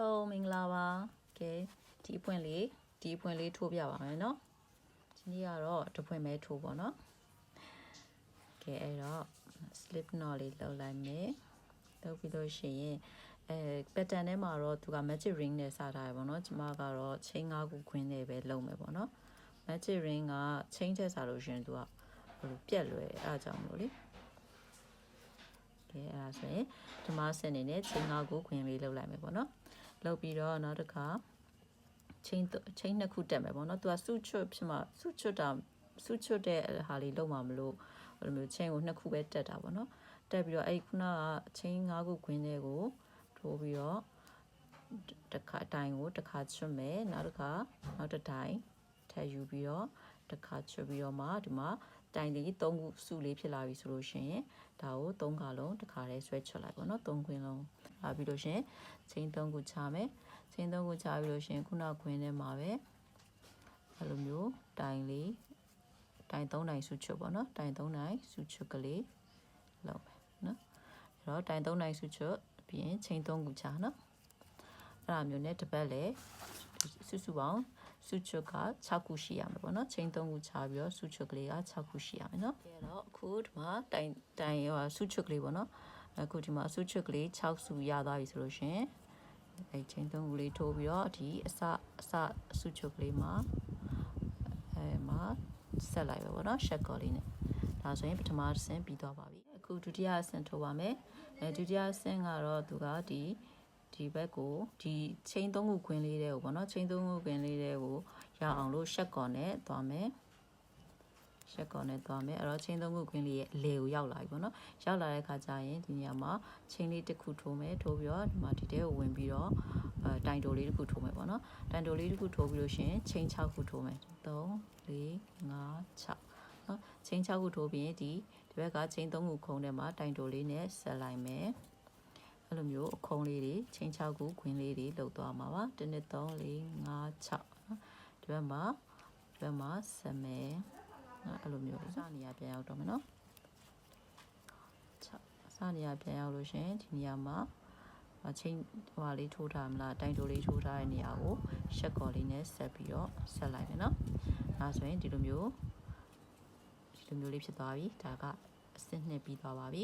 Hello မင်္ဂလာပါကဲဒီအဖွင့်လေးထိုးပြပါမယ်နော်ဒီနေ့ကတော့တစ်ဖွင့်ပဲထိုးပါနော်ကဲအဲ့တော့ slip knot လေးလောက်လိုက်မယ်လုပ်ပြီးလို့ရှိရင်pattern ထဲမှာတော့သူက magic ring နဲ့စထားတယ်ပေါ့နော်ကျမကတော့ chain 5ခုခွင်းနဲ့ပဲလုပ်မယ်ပေါ့နော် magic ring က chain ထက်စားလို့ရှိရင်သူကပြက်လွယ်အဲ့ဒါကြောင့်မလို့လေကဲအဲ့ဒါဆိုရင်ဒီမှာစနေနဲ့ chain 5ခုခွင်းလေးလုပ်လိုက်မယ်ပေါ့နော်လုပ်ပြီးတော့နောက်တစ်ခါ chain နှစ်ခုတက်မယ်ပေါ့နော်သူကစုချွတ်ဖြစ်မှာစုချွတ်တဲ့ဟာလေးလုံးမှာမလို့ဘယ်လိုမျိုး chain ကိုနှစ်ခုပဲတက်တာပေါ့နော်တက်ပြီးတော့အဲ့ခုနက chain 5ခုခွင်းလေးကိုထိုးပြီးတော့တစ်ခါတိုင်ကိုတစ်ခါချွတ်မယ်နောက်တစ်ခါနောက်တစ်တိုင်ထပ်ယူပြီးတော့တစ်ခါချွတ်ပြီးတော့မှဒီမှာတိုင်လေး3ခုစုလေးဖြစ်လာပြီဆိုလို့ရှိရင်ဒါကို3ခါလုံးတစ်ခါလေးဆွဲချွတ်လိုက်ပေါ့နော်3ခွင်းလုံးလာပြီးလို့ရှိရင် chain 3ခုချမယ် chain 3ခုချပြီးလို့ရှိရင်ခုနခွင်းထဲမှာပဲအဲ့လိုမျိုးတိုင်3တိုင်စုချွတ်ပေါ့နော်တိုင်3တိုင်စုချွတ်ကလေးလုပ်မယ်နော်အဲ့တော့တိုင်3တိုင်စုချွတ်ပြီးရင် chain 3ခုချနော်အဲ့ဒါမျိုးနဲ့တစ်ပတ်လေစုပေါင်းစုချွတ်က6ခုရှိရမယ်ပေါ့နော် chain 3ခုချပြီးတော့စုချွတ်ကလေးက6ခုရှိရမယ်နော်အဲ့တော့အခုဒီမှာတိုင်စုချွတ်ကလေးပေါ့နော်အခုဒီမှာစုချွတ်ကလေး6စုရသွားပြီဆိုလို့ရှင်အဲ့ chain 3ခုလေးထိုးပြီးတော့ဒီအစစုချွတ်ကလေးမှာမှာဆက်လိုက်ပဲပေါ့နော်ရှက်ကော်လေးနဲ့ဒါဆိုရင်ပထမအဆင့်ပြီးသွားပါပြီအခုဒုတိယအဆင့်ထိုးပါမယ်ဒုတိယအဆင့်ကတော့သူကဒီဘက်ကိုဒီ chain 3ခုခွင်းလေးတွေကိုပေါ့နော် chain 3ခုခွင်းလေးတွေကိုရအောင်လို့ရှက်ကော်နဲ့သွားမယ်ရှက်ကော်နဲ့သွားမယ်အဲ့တော့ chain 3ခုခွင်းလေးရဲ့အလေကိုရောက်လာပြီပေါ့နော်ရောက်လာတဲ့အခါကျရင်ဒီနေရာမှာ chain လေးတစ်ခုထိုးမယ်ထိုးပြီးတော့ဒီမှာဒီတဲကိုဝင်ပြီးတော့တိုင်တိုလေးတစ်ခုထိုးမယ်ပေါ့နော်တိုင်တိုလေးတစ်ခုထိုးပြီးလို့ရှင် chain 6ခုထိုးမယ်3 4 5 6နော် chain 6ခုထိုးပြီးရင်ဒီဘက်က chain 3ခုခုံးထဲမှာတိုင်တိုလေးနဲ့ဆက်လိုက်မယ်အဲ့လိုမျိုးအခုံးလေးတွေ chain 6ခုခွင်းလေးတွေလှုပ်သွားမှာပါ1 2 3 4 5 6နော်ဒီဘက်မှာဆက်မယ်အဲ့လိုမျိုးစနေရပြန်ရောက်တော့မယ်နော်စနေရပြန်ရောက်လို့ရှင်ဒီနေရာမှာchain ဟိုလေးထိုးထားမလားတိုင်တိုလေးထိုးထားတဲ့နေရာကိုရှက်ကော်လေးနဲ့ဆက်ပြီးတော့ဆက်လိုက်မယ်နော်ဒါဆိုရင်ဒီလိုမျိုးလေးဖြစ်သွားပြီဒါကအဆင့်2ပြီးသွားပါပြီ